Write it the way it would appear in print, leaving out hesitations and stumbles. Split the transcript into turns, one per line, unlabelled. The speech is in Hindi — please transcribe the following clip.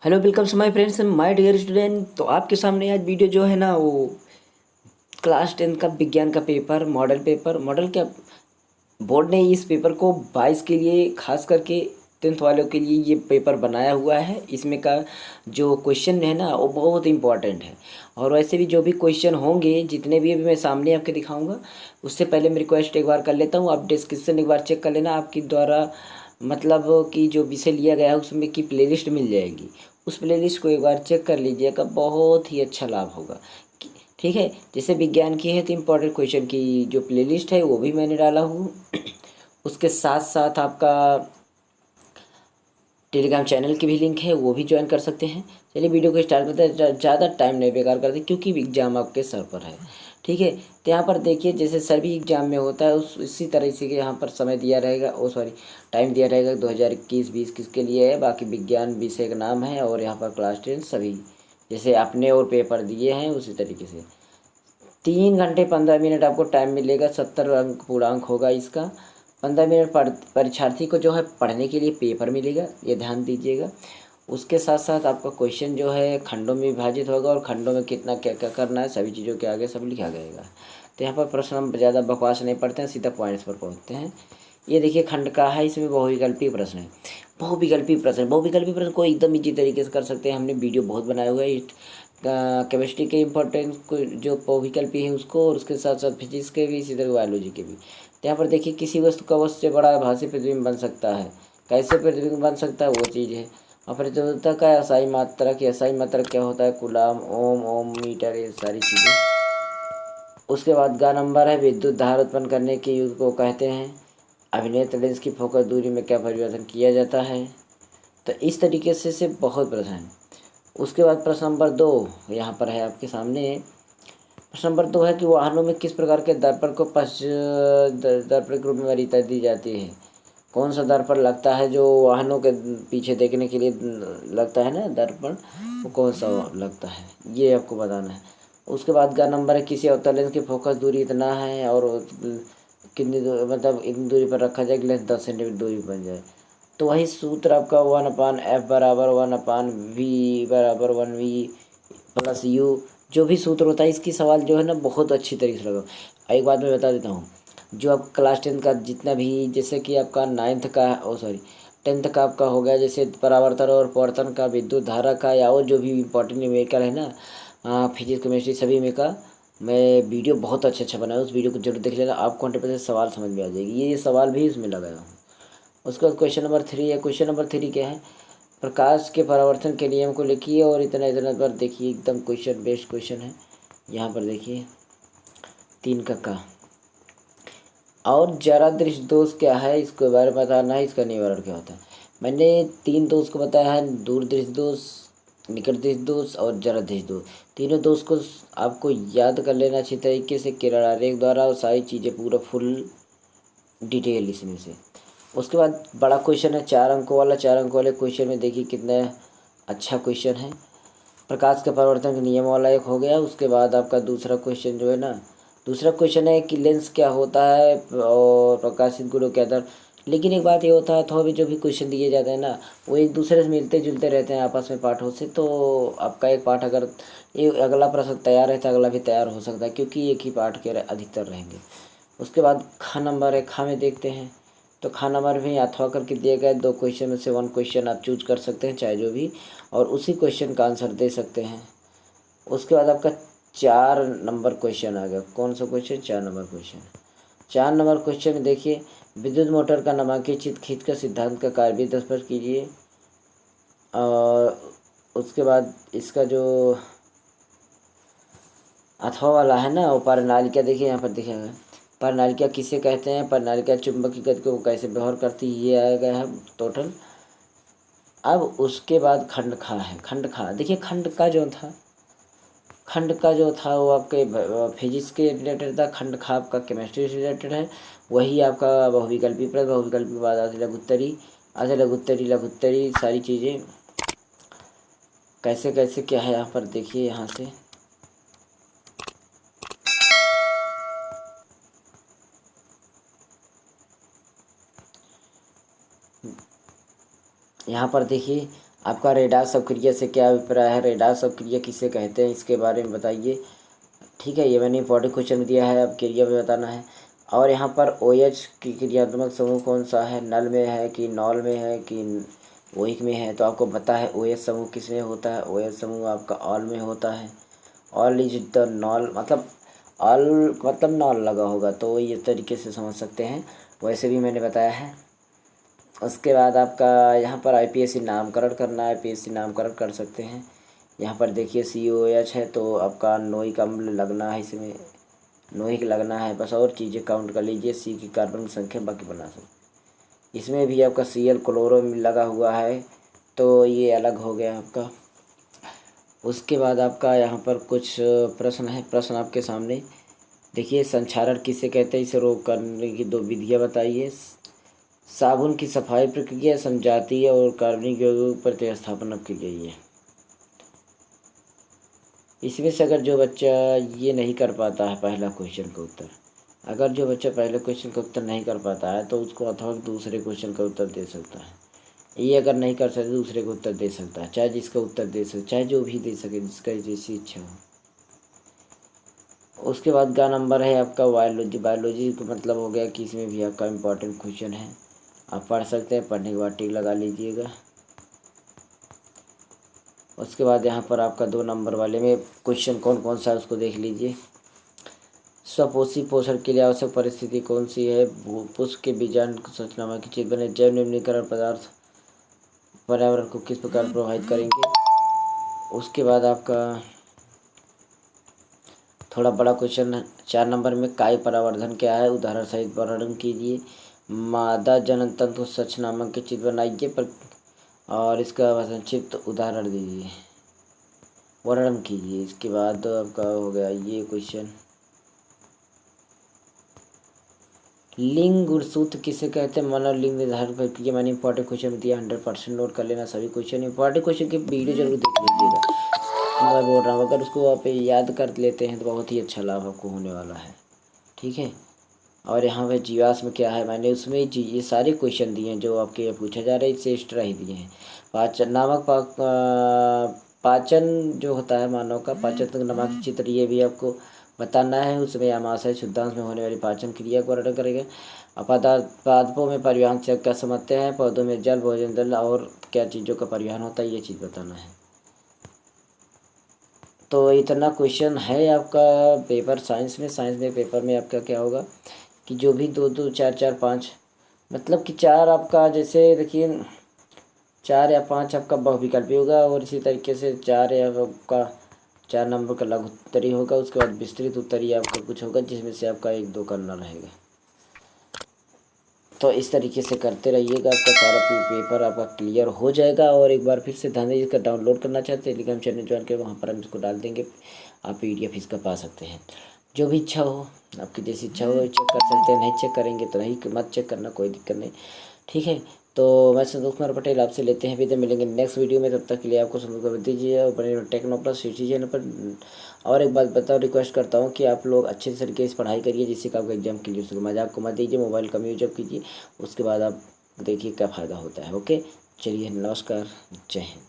Hello welcome to my friends my dear student. तो आपके सामने आज वीडियो जो है ना वो क्लास 10 का विज्ञान का पेपर मॉडल क्या बोर्ड ने इस पेपर को 22 के लिए खास करके 10th वालों के लिए ये पेपर बनाया हुआ है। इसमें का जो क्वेश्चन है ना वो बहुत इंपॉर्टेंट है। और वैसे भी जो भी क्वेश्चन होंगे जितने भी अभी मैं सामने आपके दिखाऊंगा उससे पहले मैं रिक्वेस्ट एक बार कर लेता हूँ, आप डिस्क्रिप्शन एक बार चेक कर लेना। आपकी द्वारा मतलब कि जो विषय लिया गया है उसमें की प्लेलिस्ट मिल जाएगी, उस प्लेलिस्ट को एक बार चेक कर लीजिएगा, बहुत ही अच्छा लाभ होगा। ठीक है, जैसे विज्ञान की है तो इम्पोर्टेंट क्वेश्चन की जो प्लेलिस्ट है वो भी मैंने डाला हूँ। उसके साथ साथ आपका टेलीग्राम चैनल की भी लिंक है, वो भी ज्वाइन कर सकते हैं। चलिए वीडियो को स्टार्ट करते हैं, ज़्यादा टाइम नहीं बेकार करते क्योंकि एग्ज़ाम आपके सर पर है। ठीक है, तो यहाँ पर देखिए जैसे सभी एग्जाम में होता है उस इसी तरह से के यहाँ पर समय दिया रहेगा, ओ सॉरी टाइम दिया रहेगा 2021-20 किसके लिए है। बाकी विज्ञान विषय का नाम है और यहाँ पर क्लास 10 सभी जैसे आपने और पेपर दिए हैं उसी तरीके से 3 घंटे 15 मिनट आपको टाइम मिलेगा। 70 अंक पूर्णांक होगा इसका। 15 मिनट परीक्षार्थी को जो है पढ़ने के लिए पेपर मिलेगा, ये ध्यान दीजिएगा। उसके साथ साथ आपका क्वेश्चन जो है खंडों में विभाजित होगा और खंडों में कितना क्या क्या करना है सभी चीज़ों के आगे सब लिखा जाएगा। तो यहाँ पर प्रश्न हम ज़्यादा बकवास नहीं पढ़ते हैं, सीधा पॉइंट्स पर पहुँचते हैं। ये देखिए खंड का है, इसमें बहुविकल्पीय प्रश्न है। बहुविकल्पीय प्रश्न को एकदम इजी तरीके से कर सकते हैं, हमने वीडियो बहुत बनाया हुआ है। केमिस्ट्री के इम्पोर्टेंस को जो बहुविकल्पी है उसको, और उसके साथ साथ फिजिक्स के भी, इसी तरह बायोलॉजी के भी। तो यहाँ पर देखिए किसी वस्तु का वस्तु से बड़ा आभासी प्रतिबिंब बन सकता है। कैसे प्रतिबिंब बन सकता है वो चीज़ है। और प्रतिरोधकता का असाई मात्रक क्या होता है, कूलाम, ओम मीटर, ये सारी चीज़ें। उसके बाद का नंबर है विद्युत धारा उत्पन्न करने के युग को कहते हैं। अभिनेत्र लेंस की फोकस दूरी में क्या परिवर्तन किया जाता है। तो इस तरीके से बहुत प्रश्न हैं। उसके बाद प्रश्न नंबर 2 यहाँ पर है आपके सामने। प्रश्न नंबर 2 है कि वाहनों में किस प्रकार के दर्पण को दर्पण के रूप में वरीयता दी जाती है। कौन सा दर्पण लगता है जो वाहनों के पीछे देखने के लिए लगता है ना दर्पण, वो कौन सा लगता है ये आपको बताना है। उसके बाद का नंबर है किसी अवतल लेंस की फोकस दूरी इतना है और कितनी मतलब इतनी दूरी पर रखा जाए कि लेंस 10 सेंटीमीटर दूरी बन जाए। तो वही सूत्र आपका 1/f बराबर 1/v बराबर 1v+u, जो भी सूत्र होता है इसकी सवाल जो है ना बहुत अच्छी तरीके से लगा। एक बात मैं बता देता हूँ, जो आप क्लास 10 का जितना भी जैसे कि आपका 9th का ओ सॉरी 10th का आपका हो गया, जैसे परावर्तन और पवर्तन का, विद्युत धारा का, या और जो भी इम्पोर्टेंट न्यूमेरिकल है ना, फिजिक्स केमिस्ट्री सभी में का मैं वीडियो बहुत अच्छा बनाया, उस वीडियो को जरूर देख लेना, आपको 100% सवाल समझ में आ जाएगी। ये सवाल भी इसमें लगाया हूँ। उसके बाद क्वेश्चन नंबर 3 है। क्वेश्चन नंबर 3 क्या है, प्रकाश के परावर्तन के नियम को लिखिए और इतना इतना पर देखिए, एकदम क्वेश्चन बेस्ड क्वेश्चन है। यहाँ पर देखिए 3 का और जरा दृष्टि दोष क्या है इसके बारे में बताना है, इसका निवारण क्या होता है। मैंने 3 दोष को बताया है, दूर दृष्टि दोष, निकट दृष्टि दोष और जरा दृष्टि दोष। तीनों दोष को आपको याद कर लेना अच्छी तरीके से किरण आरेख द्वारा, और सारी चीज़ें पूरा फुल डिटेल इसमें से। उसके बाद बड़ा क्वेश्चन है 4 अंकों वाला। 4 अंकों वाले क्वेश्चन में देखिए कितना अच्छा क्वेश्चन है। प्रकाश के परावर्तन के नियम वाला एक हो गया। उसके बाद आपका दूसरा क्वेश्चन जो है ना, दूसरा क्वेश्चन है कि लेंस क्या होता है और प्रकाशित गुणों के आधार। लेकिन एक बात ये होता है, थोड़ा भी जो भी क्वेश्चन दिए जाते हैं ना वो एक दूसरे से मिलते जुलते रहते हैं आपस में पाठों से। तो आपका एक पाठ अगर ये अगला प्रश्न तैयार है तो अगला भी तैयार हो सकता है, क्योंकि एक ही पाठ के अधिकतर रहेंगे। उसके बाद खा नंबर है, खा में देखते हैं। तो खा नंबर में अथवा करके दिए गए 2 क्वेश्चन में से 1 क्वेश्चन आप चूज कर सकते हैं, चाहे जो भी, और उसी क्वेश्चन का आंसर दे सकते हैं। उसके बाद आपका 4 नंबर क्वेश्चन आ गया। कौन सा question, 4 number question. 4 number question में देखिए विद्युत मोटर का नामांकित चित्र खींच कर सिद्धांत का कार्य भी स्पष्ट कीजिए। और उसके बाद इसका जो अथवा वाला है ना वो परिनालिका, देखिए यहाँ पर दिखेगा परिनालिका किसे कहते हैं, परिनालिका चुंबकीय गति को कैसे व्यवहार करती है, ये आ गया है टोटल। अब उसके बाद खंड खा है। खंड खा देखिए, खंड का जो था वो आपके फिजिक्स के रिलेटेड था, खंड खा आपका केमिस्ट्री से रिलेटेड है। वही आपका बहुविकल्पी प्रश्न, बहुविकल्पी के बाद आधे लघुत्तरी लघुत्तरी सारी चीज़ें कैसे कैसे क्या है यहाँ पर देखिए। यहाँ से यहाँ पर देखिए आपका रेडार सबक्रिया से क्या अभिप्राय है, रेडार सबक्रिया किसे कहते हैं, इसके बारे में बताइए। ठीक है, ये मैंने इंपॉर्टेंट क्वेश्चन दिया है, अब क्रिया में बताना है। और यहाँ पर OH की क्रियात्मक समूह कौन सा है, नल में है कि नॉल में है कि ओइक में है। तो आपको पता है OH समूह किस में होता है, OH समूह आपका ऑल में होता है। ऑल इज द नॉल, मतलब ऑल मतलब नॉल लगा होगा, तो ये तरीके से समझ सकते हैं, वैसे भी मैंने बताया है। उसके बाद आपका यहाँ पर IPSC नामकरण करना है, IPSC नामकरण कर सकते हैं। यहाँ पर देखिए COH है तो आपका नोइक अम्ल लगना है, इसमें नोइक लगना है बस, और चीज़ें काउंट कर लीजिए। C की कार्बन संख्या बाकी बना सकते। इसमें भी आपका Cl क्लोरो लगा हुआ है, तो ये अलग हो गया आपका। उसके बाद आपका यहाँ पर कुछ प्रश्न है, प्रश्न आपके सामने देखिए। संक्षारण किसे कहते हैं, इसे रोक करने की 2 विधियाँ बताइए। साबुन की सफाई प्रक्रिया समझाती है और कार्बनिक यौगिक प्रतिस्थापन प्रक्रिया है। इसमें से अगर जो बच्चा ये नहीं कर पाता है पहला क्वेश्चन का उत्तर, अगर जो बच्चा पहले क्वेश्चन का उत्तर नहीं कर पाता है तो उसको अथवा दूसरे क्वेश्चन का उत्तर दे सकता है। ये अगर नहीं कर सकते दूसरे को उत्तर दे सकता है, चाहे जिसका उत्तर दे सके, चाहे जो भी दे सके, जिसका जैसी इच्छा हो। उसके बाद का नंबर है आपका बायोलॉजी। बायोलॉजी का मतलब हो गया कि इसमें भी आपका इम्पोर्टेंट क्वेश्चन है, आप पढ़ सकते हैं, पढ़ने के बाद टिक लगा लीजिएगा। उसके बाद यहाँ पर आपका 2 नंबर वाले में क्वेश्चन कौन कौन सा है उसको देख लीजिए। स्वपोषी पोषण के लिए आवश्यक परिस्थिति कौन सी है, पुष्प के बीजांड संरचना की चीज बने, जैव निम्नीकरण पदार्थ पर्यावरण को किस प्रकार प्रभावित करेंगे। उसके बाद आपका थोड़ा बड़ा क्वेश्चन 4 नंबर में काय परावर्धन क्या है, उदाहरण सहित वर्णन कीजिए। मादा जनन तंतु संरचना की चित्र बनाइए पर और इसका संक्षिप्त उदाहरण दीजिए, वर्णन कीजिए। इसके बाद आपका हो गया ये क्वेश्चन, लिंग गुणसूत्र किसे कहते हैं, मनोलिंग निर्धारण प्रक्रिया। मैंने इंपॉर्टेंट क्वेश्चन दिया, 100% नोट कर लेना सभी क्वेश्चन। इंपॉर्टेंट क्वेश्चन की वीडियो जरूर देख लीजिएगा, मैं बोल रहा हूँ, अगर उसको आप याद कर लेते हैं तो बहुत ही अच्छा लाभ आपको होने वाला है। ठीक है, और यहाँ पे जीवाश्म क्या है, मैंने उसमें ये सारे क्वेश्चन दिए हैं जो आपके पूछा जा रहा है, इससे एक्स्ट्रा ही दिए हैं। पाचन नामक पाचन जो होता है मानव का पाचन तंत्र नामक चित्र, ये भी आपको बताना है। उसमें आमाशय शुद्धांश में होने वाली पाचन क्रिया को वर्णन करेगा। पादपों में परिवहन से क्या समझते हैं, पौधों में जल भोजन जल और क्या चीज़ों का परिवहन होता है, ये चीज़ बताना है। तो इतना क्वेश्चन है आपका पेपर साइंस में। साइंस में पेपर में आपका क्या होगा कि जो भी 2-2, 4-4, 5, मतलब कि 4 आपका, जैसे देखिए 4 या 5 आपका बहुविकल्पी होगा, और इसी तरीके से 4 या आपका 4 नंबर का लघु उत्तरीय होगा। उसके बाद विस्तृत उत्तरीय आपका कुछ होगा जिसमें से आपका 1-2 करना रहेगा। तो इस तरीके से करते रहिएगा, आपका सारा पेपर आपका क्लियर हो जाएगा। और एक बार फिर से ध्यान दीजिए, इसका डाउनलोड करना चाहते हैं टेलीग्राम चैनल ज्वाइन कर, वहाँ पर हम इसको डाल देंगे, आप PDF इसका पा सकते हैं। जो भी इच्छा हो, आपकी जैसी इच्छा हो चेक कर सकते हैं, नहीं चेक करेंगे तो नहीं, मत चेक करना, कोई दिक्कत नहीं। ठीक है, तो मैं संतोष कुमार पटेल आपसे लेते हैं विदा, मिलेंगे नेक्स्ट वीडियो में। तब तक के लिए आपको संतोष कर दीजिए और बने टेक्नोप्लस सिटी चैनल पर। और एक बात बताओ, रिक्वेस्ट करता हूँ कि आप लोग अच्छे तरीके से पढ़ाई करिए जिससे कि आपका एग्जाम क्लियर हो सके। मजाक को मत दीजिए, मोबाइल कम यूज कीजिए, उसके बाद आप देखिए क्या फ़ायदा होता है। ओके, चलिए नमस्कार, जय हिंद।